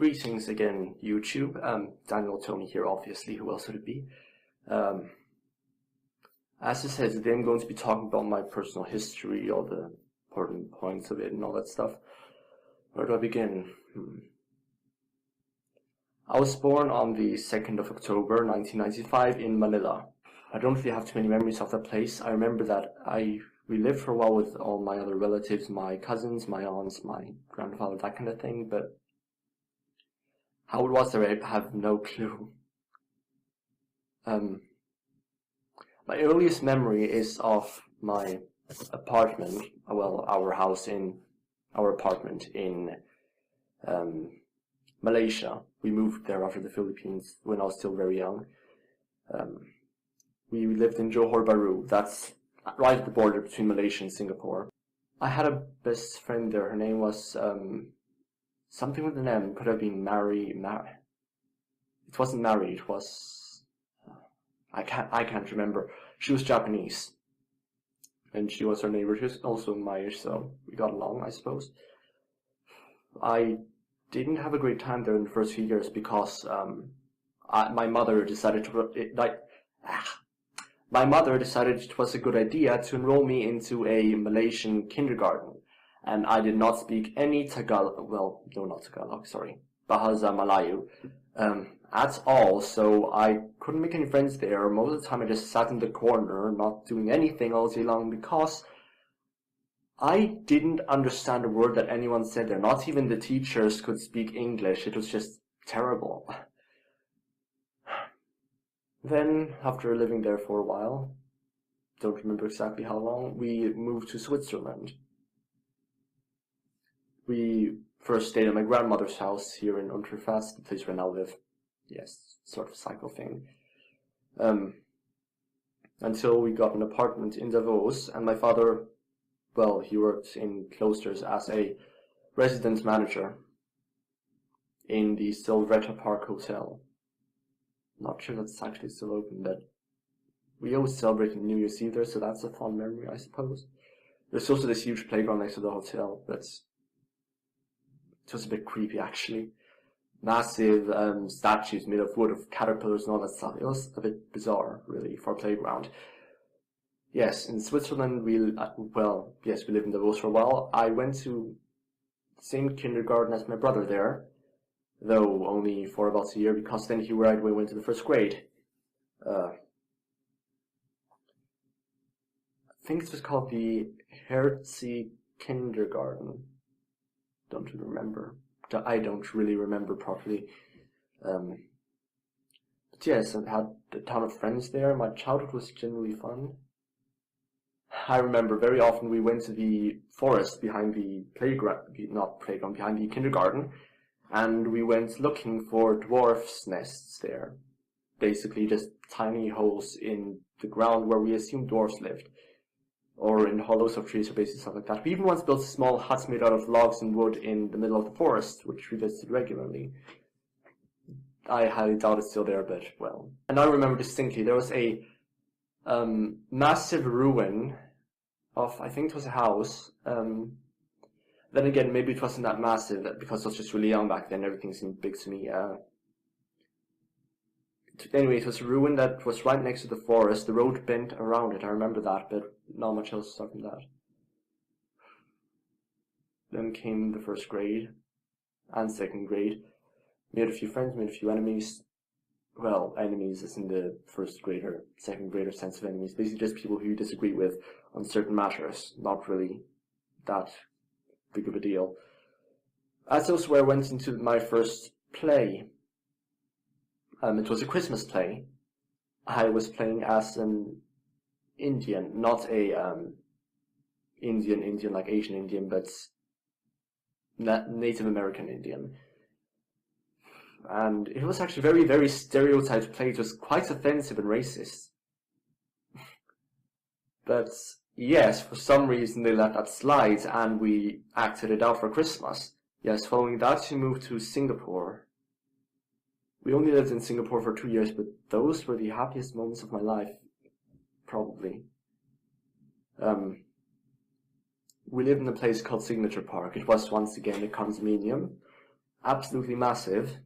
Greetings again, YouTube. Daniel Tony here, obviously. Who else would it be? As I said, today I'm going to be talking about my personal history, all the important points of it, and all that stuff. Where do I begin? I was born on the 2nd of October, 1995, in Manila. I don't really have too many memories of that place. I remember that we lived for a while with all my other relatives, my cousins, my aunts, my grandfather, that kind of thing, but how it was there, I have no clue. My earliest memory is of my apartment, well, our apartment in Malaysia. We moved there after the Philippines when I was still very young. We lived in Johor Bahru. That's right at the border between Malaysia and Singapore. I had a best friend there. Her name was something with an M. Could have been Mary. It wasn't Mary. It was I can't remember. She was Japanese, and she was our neighbor. She was also Maya, so we got along, I suppose. I didn't have a great time there in the first few years because my mother decided it was a good idea to enroll me into a Malaysian kindergarten, and I did not speak any Tagalog. Well, no, not Tagalog. Sorry, Bahasa Melayu. At all, so I couldn't make any friends there. Most of the time I just sat in the corner, not doing anything all day long, because I didn't understand a word that anyone said there. Not even the teachers could speak English. It was just terrible. Then, after living there for a while, don't remember exactly how long, we moved to Switzerland. We first stayed at my grandmother's house here in Unterfast, the place where I now live. Yes, sort of cycle thing. Until we got an apartment in Davos, and my father, well, he worked in Cloisters as a resident manager in the Silvretta Park Hotel. Not sure that's actually still open, but we always celebrated New Year's Eve there, so that's a fond memory, I suppose. There's also this huge playground next to the hotel, but it was a bit creepy, actually. Massive statues made of wood, of caterpillars and all that stuff. It was a bit bizarre, really, for a playground. Yes, in Switzerland, we lived in Davos for a while. I went to the same kindergarten as my brother there, though only for about a year, because then he right away went to the first grade. I think it was called the Herzie Kindergarten. Don't really remember. I don't really remember properly. But yes, I had a ton of friends there. My childhood was generally fun. I remember very often we went to the forest behind the behind the kindergarten, and we went looking for dwarfs' nests there. Basically just tiny holes in the ground where we assumed dwarfs lived, or in hollows of trees, or basically stuff like that. We even once built small huts made out of logs and wood in the middle of the forest, which we visited regularly. I highly doubt it's still there, but well. And I remember distinctly, there was a massive ruin of, I think it was a house. Then again, maybe it wasn't that massive, because I was just really young back then, everything seemed big to me. Anyway, it was a ruin that was right next to the forest. The road bent around it, I remember that, but not much else aside from that. Then came the first grade and second grade. Made a few friends, made a few enemies. Well, enemies is in the first grader, second grader sense of enemies. Basically just people who you disagree with on certain matters. Not really that big of a deal. That's also where I went into my first play. It was a Christmas play. I was playing as an Indian, not a Indian like Asian Indian, but Native American Indian. And it was actually very, very stereotyped play. It was quite offensive and racist. But yes, for some reason they let that slide, and we acted it out for Christmas. Yes, following that we moved to Singapore. We only lived in Singapore for 2 years, but those were the happiest moments of my life, probably. We lived in a place called Signature Park. It was once again a condominium. absolutely massive.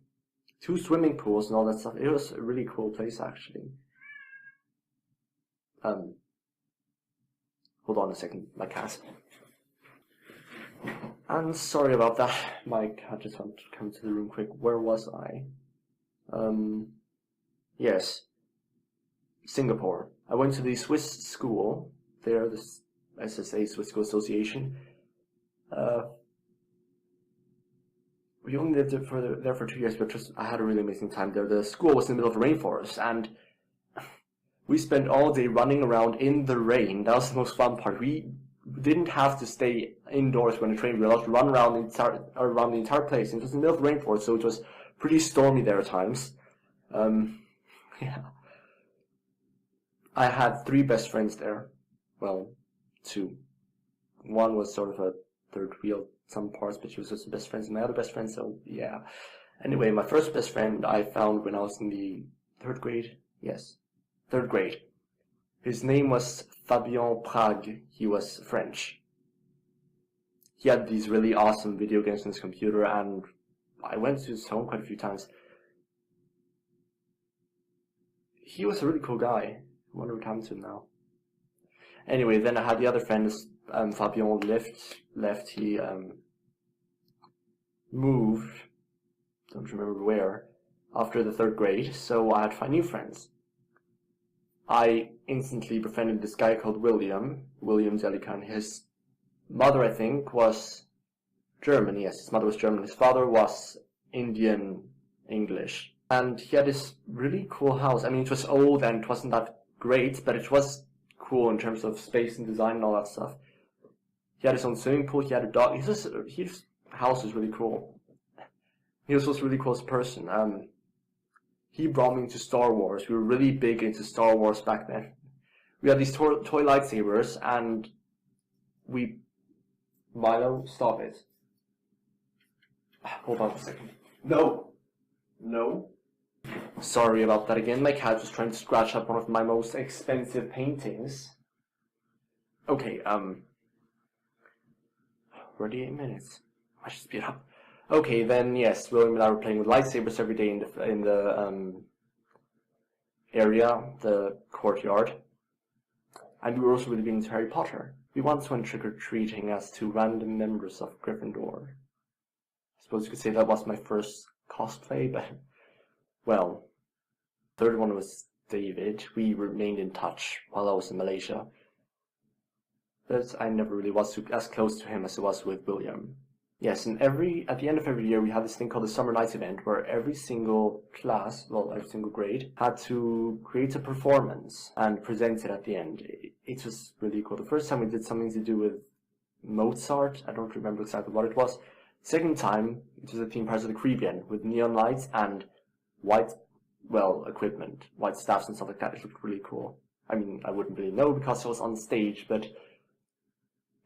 2 swimming pools and all that stuff. It was a really cool place, actually. Hold on a second, my cat. And sorry about that. My cat just wanted to come to the room quick. Where was I? Yes. Singapore. I went to the Swiss school there, the SSA, Swiss School Association. We only lived there for 2 years, but I had a really amazing time there. The school was in the middle of the rainforest, and we spent all day running around in the rain. That was the most fun part. We didn't have to stay indoors when the train. We were allowed to run around the entire place. And it was in the middle of the rainforest, so it was pretty stormy there at times. Yeah. I had 3 best friends there. Well, 2. One was sort of a third wheel some parts, but she was just the best friends. And my other best friend, so yeah. Anyway, my first best friend I found when I was in the 3rd grade. Yes, 3rd grade. His name was Fabien Prague. He was French. He had these really awesome video games on his computer, and I went to his home quite a few times. He was a really cool guy. I wonder what happened to him now. Anyway, then I had the other friends. Fabien left. He moved. Don't remember where. After the 3rd grade, so I had to find new friends. I instantly befriended this guy called William Zellikan. His mother, I think, was German. Yes, his mother was German. His father was Indian English. And he had this really cool house. I mean, it was old and it wasn't that great, but it was cool in terms of space and design and all that stuff. He had his own swimming pool. He had a dog. His house was really cool. He was also really cool as a person. He brought me into Star Wars. We were really big into Star Wars back then. We had these toy lightsabers, and Milo, stop it. Hold on a second. No. Sorry about that again. My cat was trying to scratch up one of my most expensive paintings. Okay, 48 minutes. I should speed up. Okay, then yes, William and I were playing with lightsabers every day in the area, the courtyard. And we were also really big into Harry Potter. We once went trick-or-treating as 2 random members of Gryffindor. I suppose you could say that was my first cosplay, but, well, the 3rd one was David. We remained in touch while I was in Malaysia. But I never really was as close to him as I was with William. Yes, and at the end of every year we had this thing called the Summer Nights event, where every single class, well, every single grade, had to create a performance and present it at the end. It was really cool. The first time we did something to do with Mozart. I don't remember exactly what it was. Second time, it was a theme Pirates of the Caribbean with neon lights and white, well, equipment, white staffs and stuff like that. It looked really cool. I mean, I wouldn't really know because I was on stage, but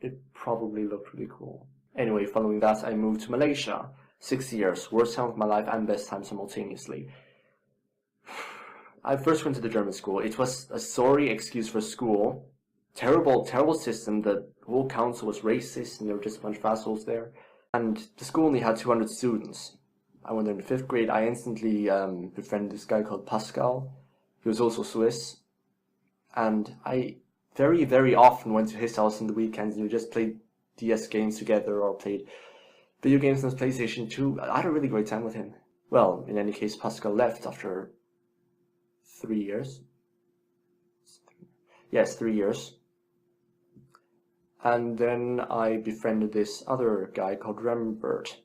it probably looked really cool. Anyway, following that, I moved to Malaysia. 6 years, worst time of my life and best time simultaneously. I first went to the German school. It was a sorry excuse for school. Terrible system. The whole council was racist and there were just a bunch of assholes there. And the school only had 200 students. I went there in the 5th grade. I instantly befriended this guy called Pascal. He was also Swiss. And I very, very often went to his house on the weekends and we just played DS games together or played video games on his PlayStation 2. I had a really great time with him. Well, in any case, Pascal left after 3 years. Yes, 3 years. And then I befriended this other guy called Rembert,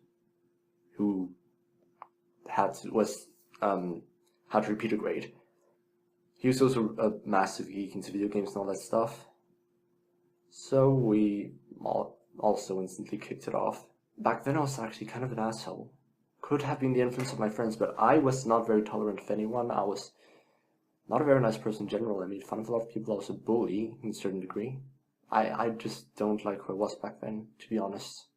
who had to repeat a grade. He was also a massive geek into video games and all that stuff. So we also instantly kicked it off. Back then I was actually kind of an asshole. Could have been the influence of my friends, but I was not very tolerant of anyone. I was not a very nice person in general. I made fun of a lot of people. I was a bully in a certain degree. I just don't like who I was back then, to be honest.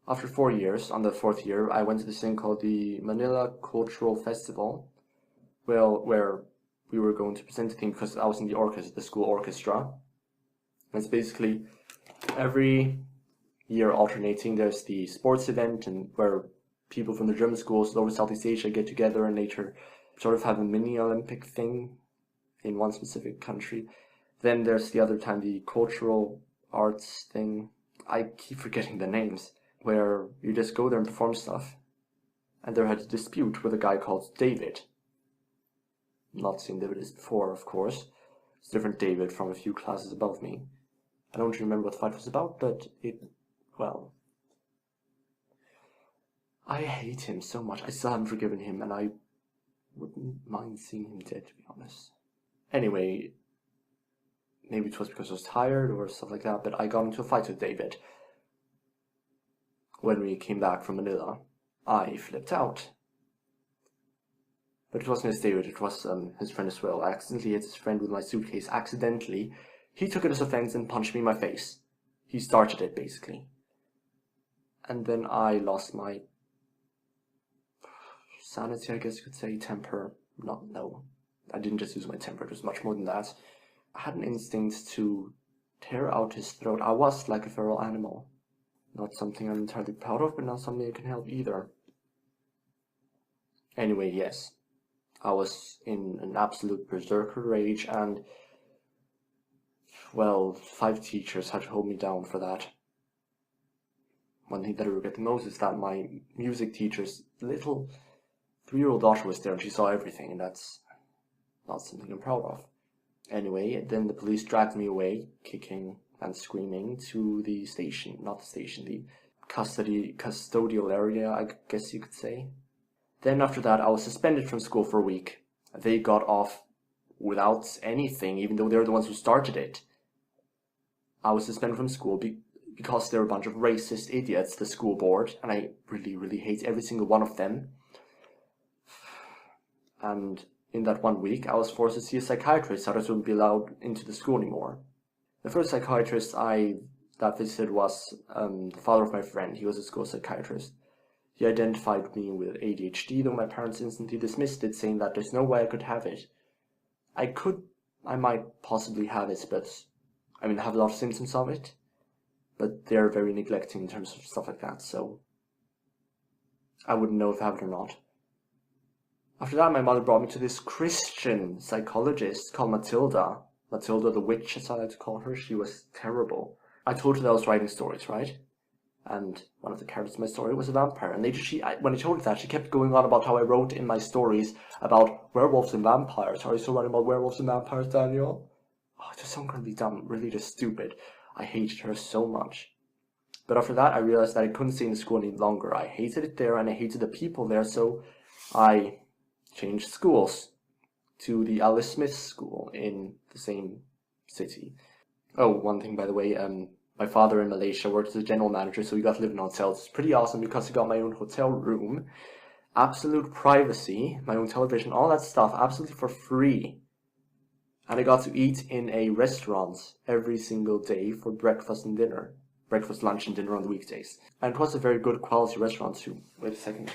After 4 years, on the 4th year, I went to this thing called the Manila Cultural Festival, where we were going to present a thing because I was in the school orchestra. And it's basically every year alternating. There's the sports event and where people from the German schools all over Southeast Asia get together and later sort of have a mini Olympic thing in one specific country. Then there's the other time, the cultural arts thing. I keep forgetting the names, where you just go there and perform stuff. And there had a dispute with a guy called David. Not seen David before, of course. It's a different David from a few classes above me. I don't remember what the fight was about, but well, I hate him so much. I still haven't forgiven him, and I wouldn't mind seeing him dead, to be honest. Anyway, maybe it was because I was tired or stuff like that, but I got into a fight with David. When we came back from Manila, I flipped out. But it wasn't his David, it was his friend as well. I accidentally hit his friend with my suitcase, accidentally. He took it as offense and punched me in my face. He started it, basically. And then I lost my sanity, I guess you could say, temper. No. I didn't just use my temper, it was much more than that. I had an instinct to tear out his throat. I was like a feral animal. Not something I'm entirely proud of, but not something I can help either. Anyway, yes. I was in an absolute berserker rage, and, well, 5 teachers had to hold me down for that. One thing that I regret the most is that my music teacher's little 3-year-old daughter was there, and she saw everything, and that's not something I'm proud of. Anyway, then the police dragged me away, kicking and screaming, to the station. Not the station, the custodial area, I guess you could say. Then after that, I was suspended from school for a week. They got off without anything, even though they're the ones who started it. I was suspended from school because they're a bunch of racist idiots, the school board, and I really, really hate every single one of them. And in that 1 week, I was forced to see a psychiatrist, so I wouldn't be allowed into the school anymore. The first psychiatrist that visited was the father of my friend. He was a school psychiatrist. He identified me with ADHD, though my parents instantly dismissed it, saying that there's no way I could have it. I might possibly have it, but, I have a lot of symptoms of it, but they're very neglecting in terms of stuff like that, so I wouldn't know if I have it or not. After that, my mother brought me to this Christian psychologist called Matilda. Matilda the witch, as I like to call her. She was terrible. I told her that I was writing stories, right? And one of the characters in my story was a vampire. And later, when I told her that, she kept going on about how I wrote in my stories about werewolves and vampires. Are you still writing about werewolves and vampires, Daniel? Oh, it just sounded really dumb, really just stupid. I hated her so much. But after that, I realized that I couldn't stay in the school any longer. I hated it there, and I hated the people there, so I changed schools to the Alice Smith School in the same city. Oh, one thing, by the way, my father in Malaysia worked as a general manager, so we got to live in hotels. It's pretty awesome because I got my own hotel room, absolute privacy, my own television, all that stuff, absolutely for free. And I got to eat in a restaurant every single day for breakfast and dinner. Breakfast, lunch, and dinner on the weekdays. And it was a very good quality restaurant too. Wait a second.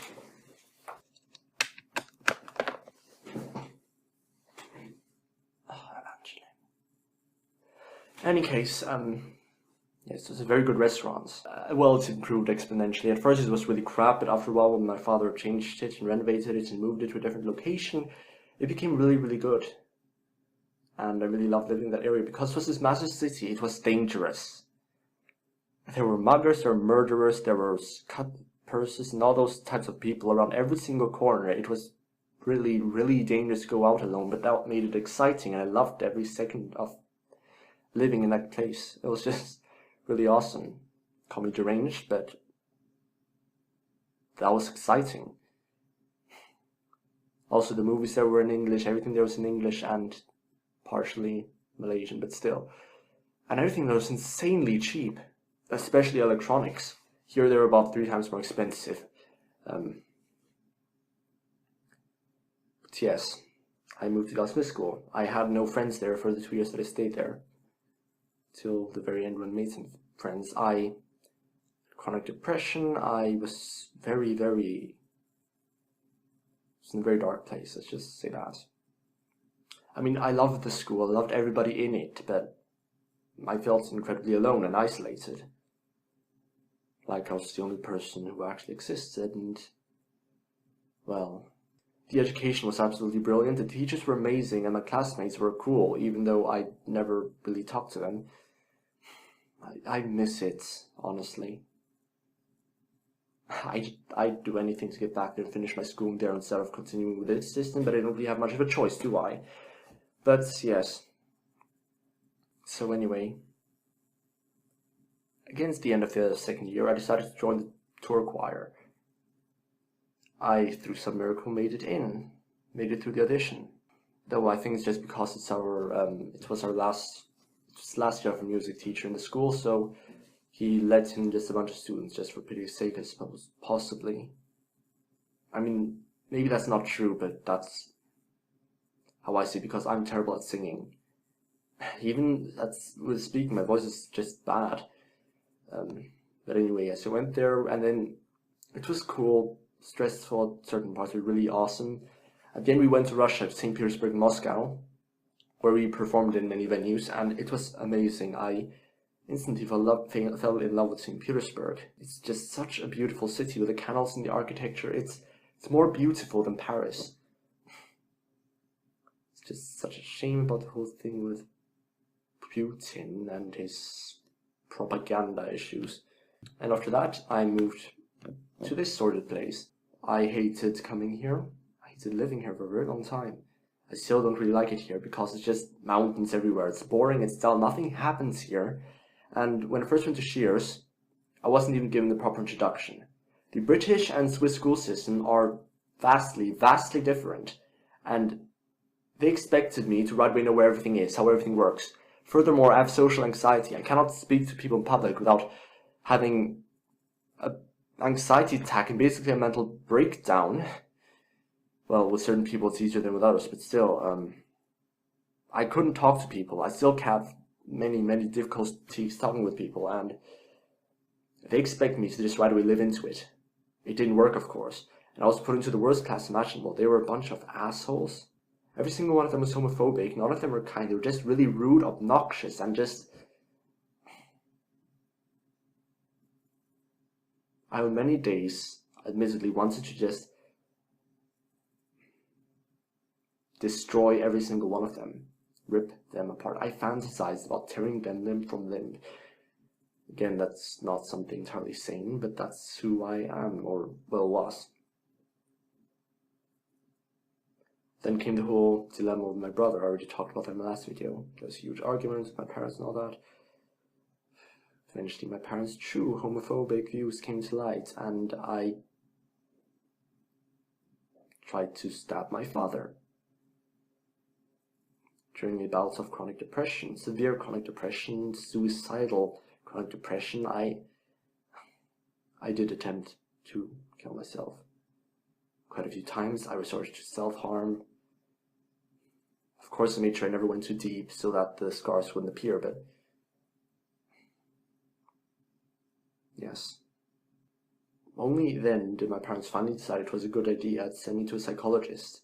In any case, yes, it was a very good restaurant. Well, it's improved exponentially. At first it was really crap, but after a while when my father changed it and renovated it and moved it to a different location, it became really, really good. And I really loved living in that area because it was this massive city. It was dangerous. There were muggers, there were murderers, there were cut purses and all those types of people around every single corner. It was really, really dangerous to go out alone, but that made it exciting, and I loved every second of living in that place. It was just really awesome. Call me deranged, but that was exciting. Also, the movies there were in English, everything there was in English and partially Malaysian, but still. And everything there was insanely cheap, especially electronics. Here they're about 3 times more expensive. But yes, I moved to Goldsmith School. I had no friends there for the 2 years that I stayed there. Till the very end when I made some friends. I had chronic depression. I was very, very... It was in a very dark place, let's just say that. I loved the school, I loved everybody in it, but I felt incredibly alone and isolated. Like I was the only person who actually existed, and well, the education was absolutely brilliant, the teachers were amazing, and my classmates were cool, even though I never really talked to them. I miss it, honestly. I'd do anything to get back there and finish my schooling there instead of continuing with this system, but I don't really have much of a choice, do I? But yes. So anyway, against the end of the second year, I decided to join the tour choir. I, through some miracle, made it through the audition. Though I think it's just because it was our last year of a music teacher in the school, so he let in just a bunch of students just for pity's sake, I suppose, possibly. I mean, maybe that's not true, but that's how I see it, because I'm terrible at singing. Even with speaking, my voice is just bad. But anyway, yes, I went there, and then it was cool, stressful at certain parts, were really awesome. At the end, we went to Russia, to St. Petersburg, Moscow, where we performed in many venues, and it was amazing. I instantly fell in love with St. Petersburg. It's just such a beautiful city with the canals and the architecture. It's more beautiful than Paris. It's just such a shame about the whole thing with Putin and his propaganda issues. And after that, I moved to this sordid place. I hated coming here. I hated living here for a very long time. I still don't really like it here because it's just mountains everywhere. It's boring, it's dull, nothing happens here. And when I first went to Shears, I wasn't even given the proper introduction. The British and Swiss school system are vastly different, and they expected me to right away know where everything is, how everything works. Furthermore, I have social anxiety. I cannot speak to people in public without having an anxiety attack and basically a mental breakdown. Well, with certain people it's easier than with others, but still, I couldn't talk to people. I still have many difficulties talking with people, and they expect me to just right away live into it. It didn't work, of course, and I was put into the worst class imaginable. They were a bunch of assholes. Every single one of them was homophobic. None of them were kind. They were just really rude, obnoxious, and just... I on many days, admittedly, wanted to just destroy every single one of them. Rip them apart. I fantasized about tearing them limb from limb. Again, that's not something entirely sane, but that's who I am, or, well, was. Then came the whole dilemma with my brother. I already talked about that in the last video. There was a huge argument with my parents and all that. Eventually, my parents' true homophobic views came to light, and I tried to stab my father. During my bouts of chronic depression, severe chronic depression, suicidal chronic depression, I did attempt to kill myself. Quite a few times I resorted to self-harm. Of course, I made sure I never went too deep so that the scars wouldn't appear, but yes. Only then did my parents finally decide it was a good idea to send me to a psychologist.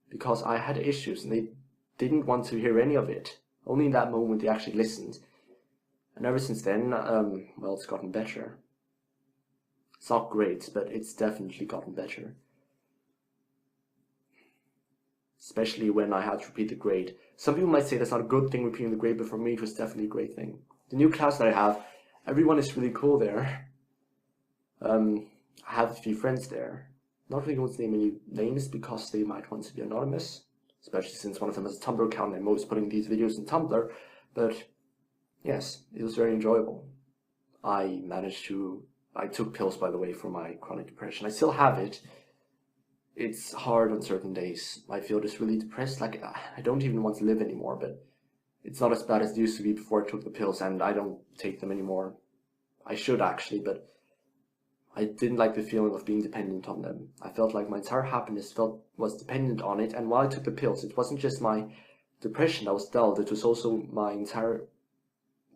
Because I had issues and they didn't want to hear any of it. Only in that moment they actually listened. And ever since then, well, it's gotten better. It's not great, but it's definitely gotten better. Especially when I had to repeat the grade. Some people might say that's not a good thing, repeating the grade, but for me it was definitely a great thing. The new class that I have, everyone is really cool there. I have a few friends there. Not really going to name any names because they might want to be anonymous. Especially since one of them has a Tumblr account and I'm always putting these videos in Tumblr. But yes, it was very enjoyable. I took pills, by the way, for my chronic depression. I still have it. It's hard on certain days. I feel just really depressed, like I don't even want to live anymore, but it's not as bad as it used to be before I took the pills, and I don't take them anymore. I should actually, but I didn't like the feeling of being dependent on them. I felt like my entire happiness was dependent on it, and while I took the pills, it wasn't just my depression that was dulled, it was also my entire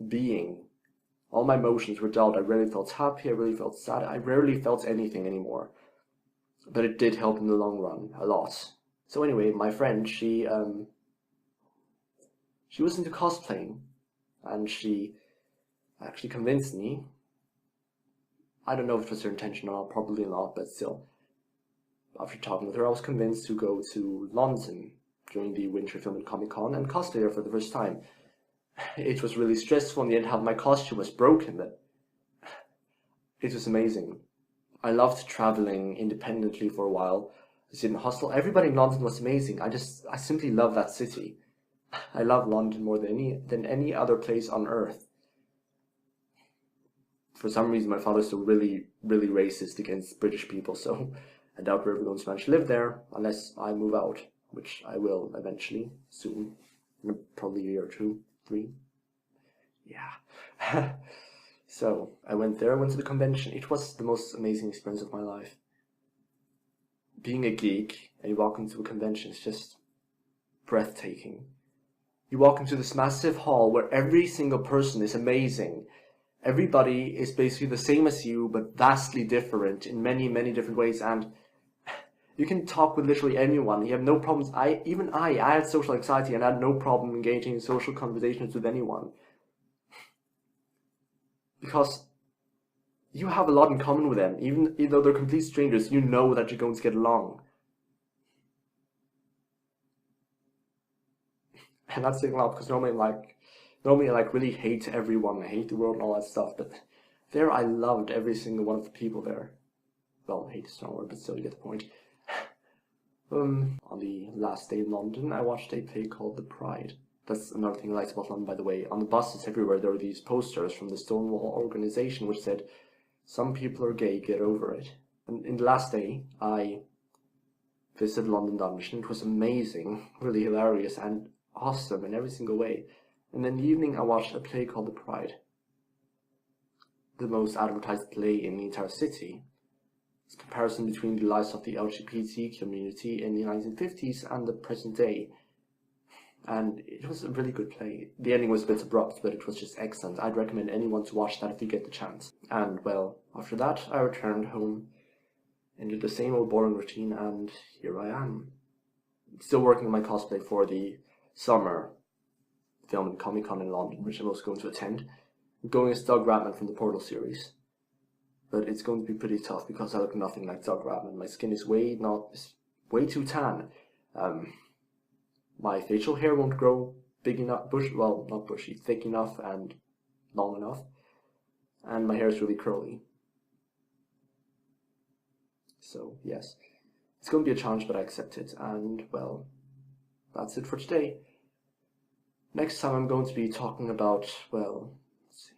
being. All my emotions were dulled. I rarely felt happy, I rarely felt sad, I rarely felt anything anymore. But it did help in the long run, a lot. So anyway, my friend, she was into cosplaying, and she actually convinced me. I don't know if it was her intention or not, probably not, but still. after talking with her, I was convinced to go to London during the Winter Film and Comic Con and cosplay there for the first time. It was really stressful in the end how my costume was broken, but it was amazing. I loved traveling independently for a while. I stayed in a hostel. Everybody in London was amazing. I simply love that city. I love London more than any other place on earth. For some reason, my father's still really, really racist against British people, so I doubt we're ever going to manage to live there unless I move out, which I will eventually, soon, in probably a year or 2, 3. Yeah. So I went there. I went to the convention. It was the most amazing experience of my life. Being a geek and you walk into a convention is just breathtaking. You walk into this massive hall where every single person is amazing. Everybody is basically the same as you, but vastly different in many, many different ways. And you can talk with literally anyone. You have no problems. I had social anxiety and I had no problem engaging in social conversations with anyone. Because you have a lot in common with them. Even though they're complete strangers, you know that you're going to get along. And that's saying a lot, because normally I really hate everyone. I hate the world and all that stuff. But there I loved every single one of the people there. Well, hate is a strong word, but still you get the point. On the last day in London, I watched a play called The Pride. That's another thing I liked about London, by the way. On the buses everywhere, there were these posters from the Stonewall organization which said, "Some people are gay, get over it." And in the last day, I visited London Dungeon. It was amazing, really hilarious, and awesome in every single way. And then in the evening, I watched a play called The Pride. The most advertised play in the entire city. It's a comparison between the lives of the LGBT community in the 1950s and the present day. And it was a really good play. The ending was a bit abrupt, but it was just excellent. I'd recommend anyone to watch that if you get the chance. And, well, after that, I returned home into the same old boring routine, and here I am. Still working on my cosplay for the summer film and Comic Con in London, which I'm also going to attend. I'm going as Doug Ratman from the Portal series. But it's going to be pretty tough because I look nothing like Doug Ratman. My skin is way too tan. My facial hair won't grow big enough, not bushy, thick enough and long enough. And my hair is really curly. So, yes. It's going to be a challenge, but I accept it. And, well, that's it for today. Next time I'm going to be talking about, well, let's see,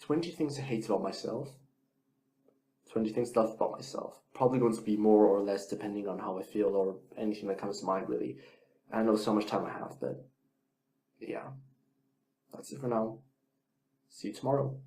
20 things I hate about myself. 20 things I love about myself. Probably going to be more or less depending on how I feel or anything that comes to mind, really. I know so much time I have, but yeah. That's it for now. See you tomorrow.